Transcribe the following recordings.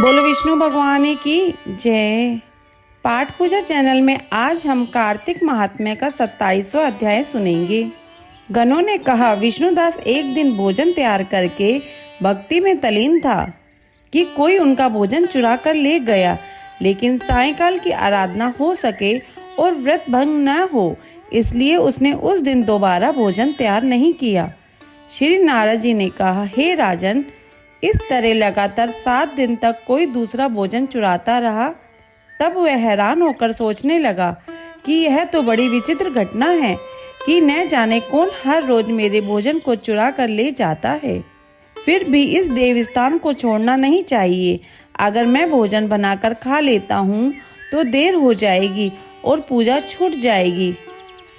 बोलो विष्णु भगवान की जय। पाठ पूजा चैनल में आज हम कार्तिक महात्म्य का 27वां अध्याय सुनेंगे। गणों ने कहा, विष्णुदास एक दिन भोजन तैयार करके भक्ति में तल्लीन था कि कोई उनका भोजन चुरा कर ले गया, लेकिन सायंकाल की आराधना हो सके और व्रत भंग न हो, इसलिए उसने उस दिन दोबारा भोजन तैयार नहीं किया। श्री नारद जी ने कहा, हे राजन, इस तरह लगातार 7 दिन तक कोई दूसरा भोजन चुराता रहा। तब वह हैरान होकर सोचने लगा कि यह तो बड़ी विचित्र घटना है कि न जाने कौन हर रोज मेरे भोजन को चुरा कर ले जाता है। फिर भी इस देवस्थान को छोड़ना नहीं चाहिए। अगर मैं भोजन बनाकर खा लेता हूँ तो देर हो जाएगी और पूजा छूट जाएगी।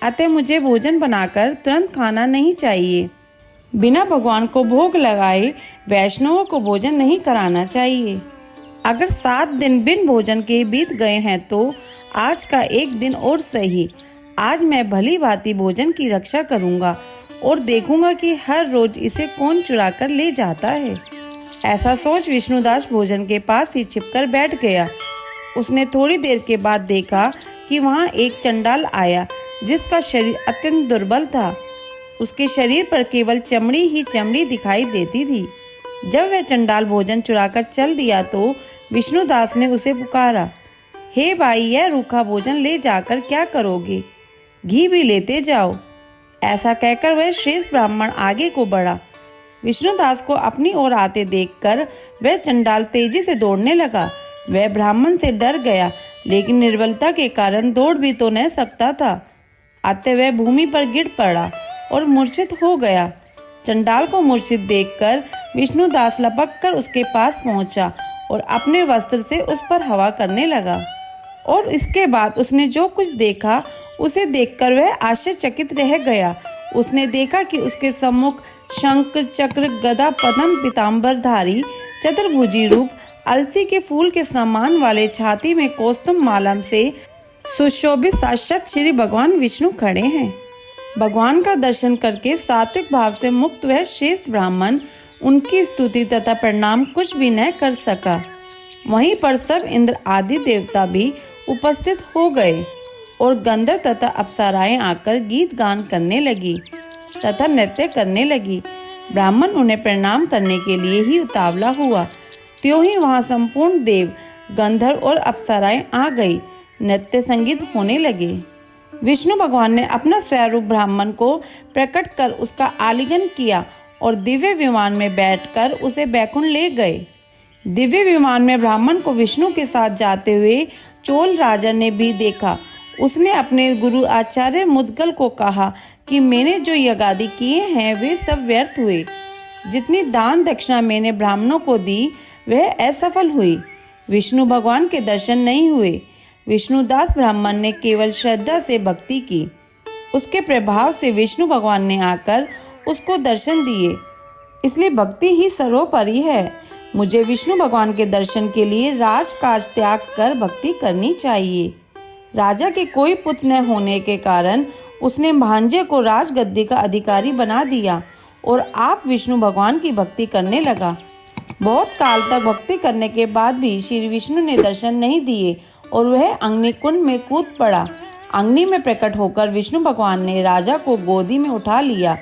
अतः मुझे भोजन बनाकर तुरंत खाना नहीं चाहिए। बिना भगवान को भोग लगाए वैष्णवों को भोजन नहीं कराना चाहिए। अगर 7 दिन बिन भोजन के बीत गए हैं तो आज का एक दिन और सही। आज मैं भली भांति भोजन की रक्षा करूंगा और देखूंगा कि हर रोज इसे कौन चुरा कर ले जाता है। ऐसा सोच विष्णुदास भोजन के पास ही छिपकर बैठ गया। उसने थोड़ी देर के बाद देखा कि वहां एक चंडाल आया, जिसका शरीर अत्यंत दुर्बल था। उसके शरीर पर केवल चमड़ी ही चमड़ी दिखाई देती थी। जब वह चंडाल भोजन चुराकर चल दिया तो विष्णुदास ने उसे पुकारा, हे भाई, यह रूखा भोजन ले जाकर क्या करोगे? घी भी लेते जाओ। ऐसा कहकर वह श्रेष्ठ ब्राह्मण आगे को बढ़ा। विष्णुदास को अपनी ओर आते देखकर वह चंडाल तेजी से दौड़ने लगा। वह ब्राह्मण से डर गया, लेकिन निर्बलता के कारण दौड़ भी तो न सकता था। अतः वह भूमि पर गिर पड़ा और मूर्छित हो गया। चंडाल को मूर्छित देखकर विष्णुदास लपक कर उसके पास पहुंचा और अपने वस्त्र से उस पर हवा करने लगा। और इसके बाद उसने जो कुछ देखा उसे देखकर वह आश्चर्यचकित रह गया। उसने देखा कि उसके सम्मुख शंख, चक्र, गदा, पद्म, पीतांबरधारी चतुर्भुजी रूप अलसी के फूल के समान वाले छाती में कौस्तुभ माला से सुशोभित साक्षात श्री भगवान विष्णु खड़े हैं। भगवान का दर्शन करके सात्विक भाव से मुक्त वह श्रेष्ठ ब्राह्मण उनकी स्तुति तथा प्रणाम कुछ भी न कर सका। वहीं पर सब इंद्र आदि देवता भी उपस्थित हो गए और गंधर्व तथा अप्सराएं आकर गीत गान करने लगी तथा नृत्य करने लगी। ब्राह्मण उन्हें प्रणाम करने के लिए ही उतावला हुआ, त्यों ही वहां संपूर्ण देव, गंधर्व और अप्सराएं आ गई। नृत्य संगीत होने लगे। विष्णु भगवान ने अपना स्वरूप ब्राह्मण को प्रकट कर उसका आलिंगन किया और दिव्य विमान में बैठकर उसे बैकुंठ ले गए। दिव्य विमान में ब्राह्मण को विष्णु के साथ जाते हुए चोल राजा ने भी देखा। उसने अपने गुरु आचार्य मुद्गल को कहा कि मैंने जो यज्ञादि किए हैं वे सब व्यर्थ हुए। जितनी दान दक्षिणा मैंने ब्राह्मणों को दी वह असफल हुई। विष्णु भगवान के दर्शन नहीं हुए। विष्णुदास ब्राह्मण ने केवल श्रद्धा से भक्ति की। उसके प्रभाव से विष्णु भगवान ने आकर उसको दर्शन दिए। इसलिए भक्ति ही सर्वोपरि है। मुझे विष्णु भगवान के दर्शन के लिए राजकाज त्याग कर भक्ति करनी चाहिए। राजा के कोई पुत्र न होने के कारण उसने भांजे को राजगद्दी का अधिकारी बना दिया और आप विष्णु भगवान की भक्ति करने लगा। बहुत काल तक भक्ति करने के बाद भी श्री विष्णु ने दर्शन नहीं दिए और वह अग्निकुंड में कूद पड़ा। अग्नि में प्रकट होकर विष्णु भगवान ने राजा को गोदी में उठा लिया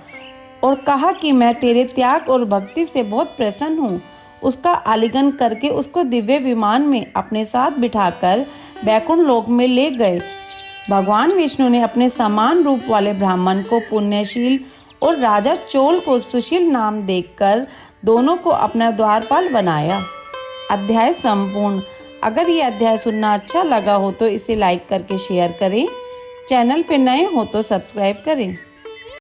और कहा कि मैं तेरे त्याग और भक्ति से बहुत प्रसन्न हूँ। उसका आलिंगन करके उसको दिव्य विमान में अपने साथ बिठाकर बैकुंठ लोक में ले गए। भगवान विष्णु ने अपने समान रूप वाले ब्राह्मण को पुण्यशील और राजा चोल को सुशील नाम देकर दोनों को अपना द्वारपाल बनाया। अध्याय संपूर्ण। अगर ये अध्याय सुनना अच्छा लगा हो तो इसे लाइक करके शेयर करें। चैनल पे नए हो तो सब्सक्राइब करें।